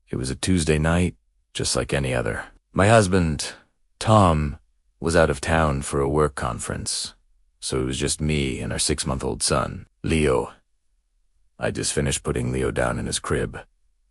It was a Tuesday night, just like any other. My husband, Tom, was out of town for a work conference, so it was just me and our 6-month-old son, Leo. I just finished putting Leo down in his crib,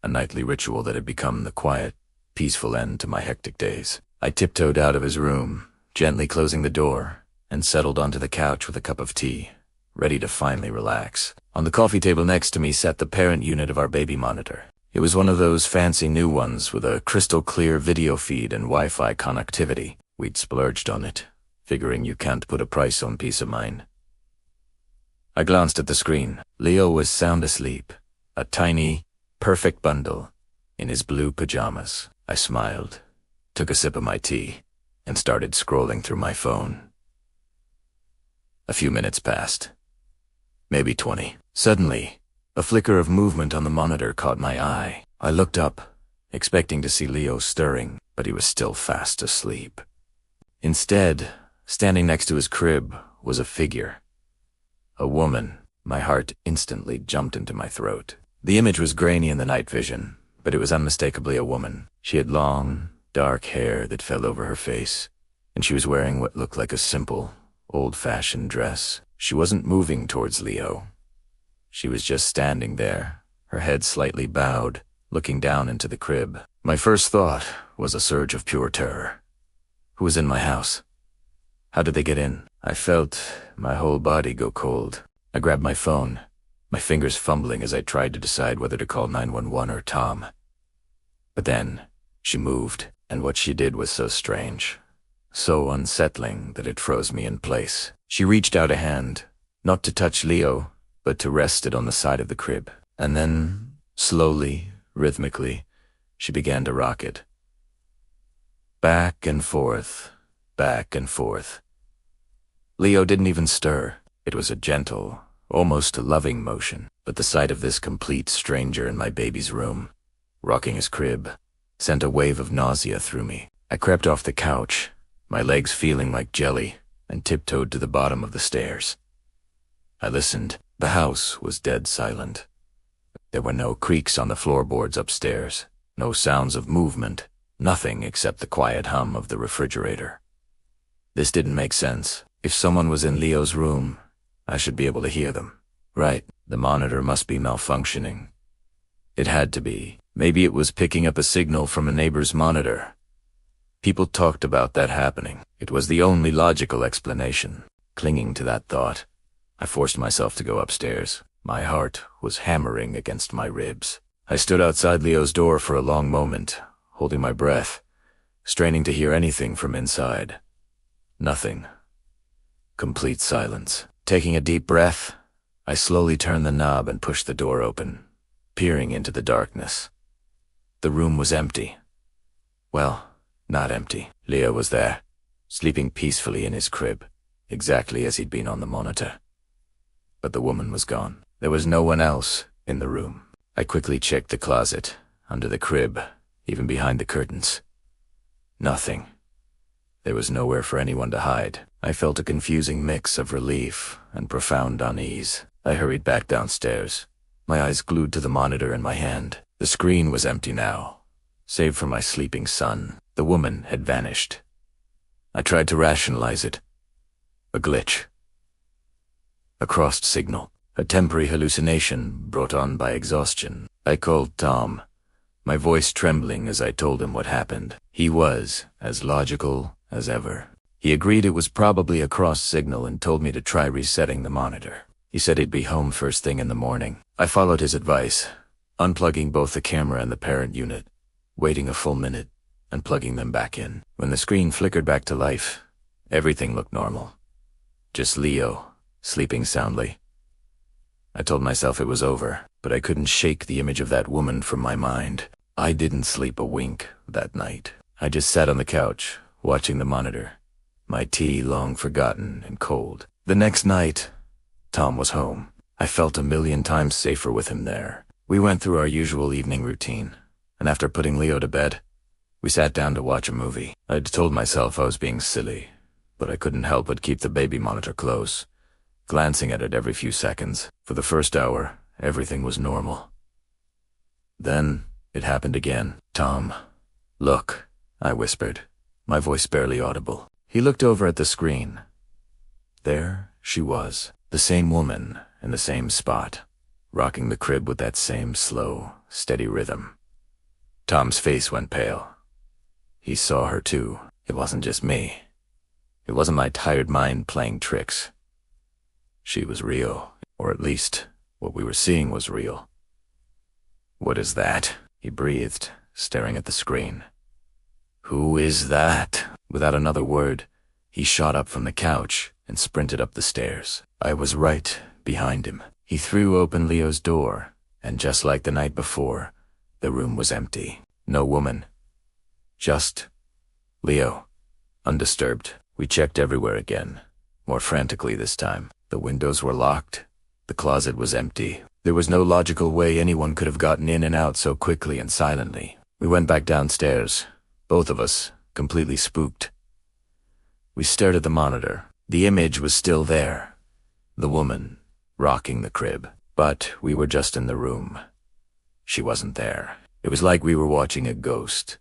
a nightly ritual that had become the quiet, peaceful end to my hectic days. I tiptoed out of his room, gently closing the door, and settled onto the couch with a cup of tea, ready to finally relax. On the coffee table next to me sat the parent unit of our baby monitor. It was one of those fancy new ones with a crystal-clear video feed and Wi-Fi connectivity. We'd splurged on it, figuring you can't put a price on peace of mind. I glanced at the screen. Leo was sound asleep, a tiny, perfect bundle, in his blue pajamas. I smiled, took a sip of my tea, and started scrolling through my phone. A few minutes passed. Maybe 20. Suddenly, a flicker of movement on the monitor caught my eye. I looked up, expecting to see Leo stirring, but he was still fast asleep. Instead, standing next to his crib was a figure. A woman. My heart instantly jumped into my throat. The image was grainy in the night vision, but it was unmistakably a woman. She had long, dark hair that fell over her face, and she was wearing what looked like a simple, old-fashioned dress. She wasn't moving towards Leo. She was just standing there, her head slightly bowed, looking down into the crib. My first thought was a surge of pure terror. Who was in my house? How did they get in? I felt my whole body go cold. I grabbed my phone, my fingers fumbling as I tried to decide whether to call 911 or Tom. But then, she moved, and what she did was so strange, so unsettling that it froze me in place. She reached out a hand, not to touch Leo, but to rest it on the side of the crib. And then, slowly, rhythmically, she began to rock it. Back and forth, back and forth. Leo didn't even stir. It was a gentle, almost loving motion, but the sight of this complete stranger in my baby's room, rocking his crib, sent a wave of nausea through me. I crept off the couch, my legs feeling like jelly, and tiptoed to the bottom of the stairs. I listened. The house was dead silent. There were no creaks on the floorboards upstairs, no sounds of movement, nothing except the quiet hum of the refrigerator. This didn't make sense. If someone was in Leo's room, I should be able to hear them. Right, the monitor must be malfunctioning. It had to be. Maybe it was picking up a signal from a neighbor's monitor. People talked about that happening. It was the only logical explanation. Clinging to that thought, I forced myself to go upstairs. My heart was hammering against my ribs. I stood outside Leo's door for a long moment, holding my breath, straining to hear anything from inside. Nothing. Complete silence. Taking a deep breath, I slowly turned the knob and pushed the door open, peering into the darkness. The room was empty. Well, not empty. Leo was there, sleeping peacefully in his crib, exactly as he'd been on the monitor. But the woman was gone. There was no one else in the room. I quickly checked the closet, under the crib, even behind the curtains. Nothing. There was nowhere for anyone to hide. I felt a confusing mix of relief and profound unease. I hurried back downstairs, my eyes glued to the monitor in my hand. The screen was empty now, save for my sleeping son. The woman had vanished. I tried to rationalize it. A glitch. A crossed signal. A temporary hallucination brought on by exhaustion. I called Tom, my voice trembling as I told him what happened. He was as logical as ever. He agreed it was probably a cross signal and told me to try resetting the monitor. He said he'd be home first thing in the morning. I followed his advice, unplugging both the camera and the parent unit, waiting a full minute, and plugging them back in. When the screen flickered back to life, everything looked normal. Just Leo, sleeping soundly. I told myself it was over, but I couldn't shake the image of that woman from my mind. I didn't sleep a wink that night. I just sat on the couch, watching the monitor, my tea long forgotten and cold. The next night, Tom was home. I felt a million times safer with him there. We went through our usual evening routine, and after putting Leo to bed, we sat down to watch a movie. I'd told myself I was being silly, but I couldn't help but keep the baby monitor close, glancing at it every few seconds. For the first hour, everything was normal. Then, It happened again. "Tom, look," I whispered, my voice barely audible. He looked over at the screen. There she was, the same woman in the same spot, rocking the crib with that same slow, steady rhythm. Tom's face went pale. He saw her too. It wasn't just me. It wasn't my tired mind playing tricks. She was real, or at least what we were seeing was real. "What is that?" he breathed, staring at the screen. "Who is that?" Without another word, he shot up from the couch and sprinted up the stairs. I was right behind him. He threw open Leo's door, and just like the night before, the room was empty. No woman. Just Leo, undisturbed. We checked everywhere again, more frantically this time. The windows were locked. The closet was empty. There was no logical way anyone could have gotten in and out so quickly and silently. We went back downstairs, both of us, completely spooked. We stared at the monitor. The image was still there. The woman, rocking the crib. But we were just in the room. She wasn't there. It was like we were watching a ghost,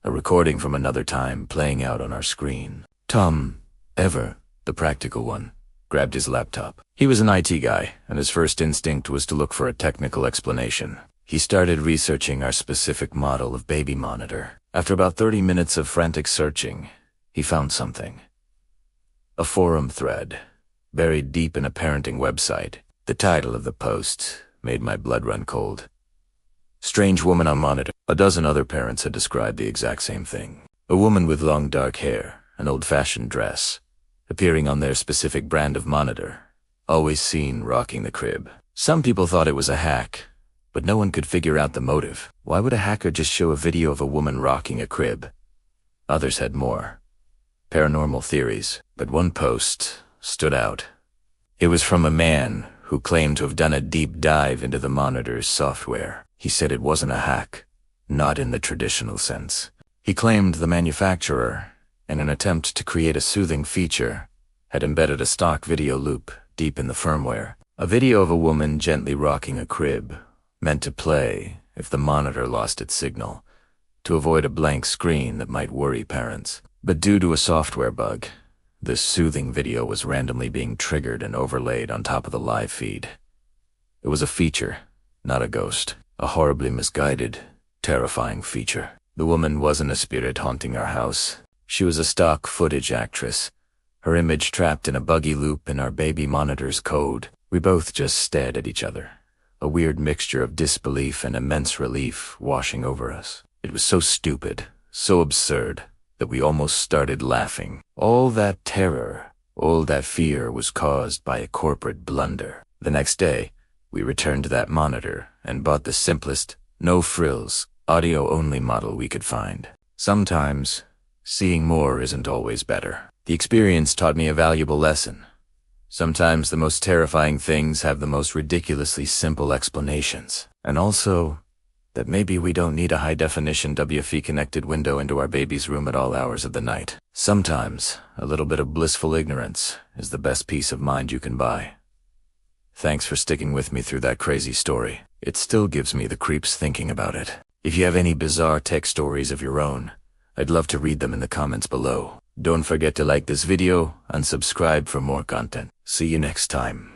a recording from another time playing out on our screen. Tom, the practical one, grabbed his laptop. He was an IT guy, and his first instinct was to look for a technical explanation. He started researching our specific model of baby monitor. After about 30 minutes of frantic searching, he found something. A forum thread, buried deep in a parenting website. The title of the post made my blood run cold. "Strange woman on monitor." A dozen other parents had described the exact same thing. A woman with long dark hair, an old-fashioned dress, appearing on their specific brand of monitor, always seen rocking the crib. Some people thought it was a hack, but no one could figure out the motive. Why would a hacker just show a video of a woman rocking a crib? Others had more paranormal theories, but one post stood out. It was from a man who claimed to have done a deep dive into the monitor's software. He said it wasn't a hack, not in the traditional sense. He claimed the manufacturer, in an attempt to create a soothing feature, had embedded a stock video loop deep in the firmware. A video of a woman gently rocking a crib, meant to play if the monitor lost its signal, to avoid a blank screen that might worry parents. But due to a software bug, this soothing video was randomly being triggered and overlaid on top of the live feed. It was a feature, not a ghost. A horribly misguided, terrifying feature. The woman wasn't a spirit haunting our house. She was a stock footage actress, her image trapped in a buggy loop in our baby monitor's code. We both just stared at each other, a weird mixture of disbelief and immense relief washing over us. It was so stupid, so absurd, that we almost started laughing. All that terror, all that fear was caused by a corporate blunder. The next day, we returned to that monitor and bought the simplest, no-frills, audio-only model we could find. Sometimes, seeing more isn't always better. The experience taught me a valuable lesson. Sometimes the most terrifying things have the most ridiculously simple explanations. And also, that maybe we don't need a high-definition WFE-connected window into our baby's room at all hours of the night. Sometimes, a little bit of blissful ignorance is the best peace of mind you can buy. Thanks for sticking with me through that crazy story. It still gives me the creeps thinking about it. If you have any bizarre tech stories of your own, I'd love to read them in the comments below. Don't forget to like this video and subscribe for more content. See you next time.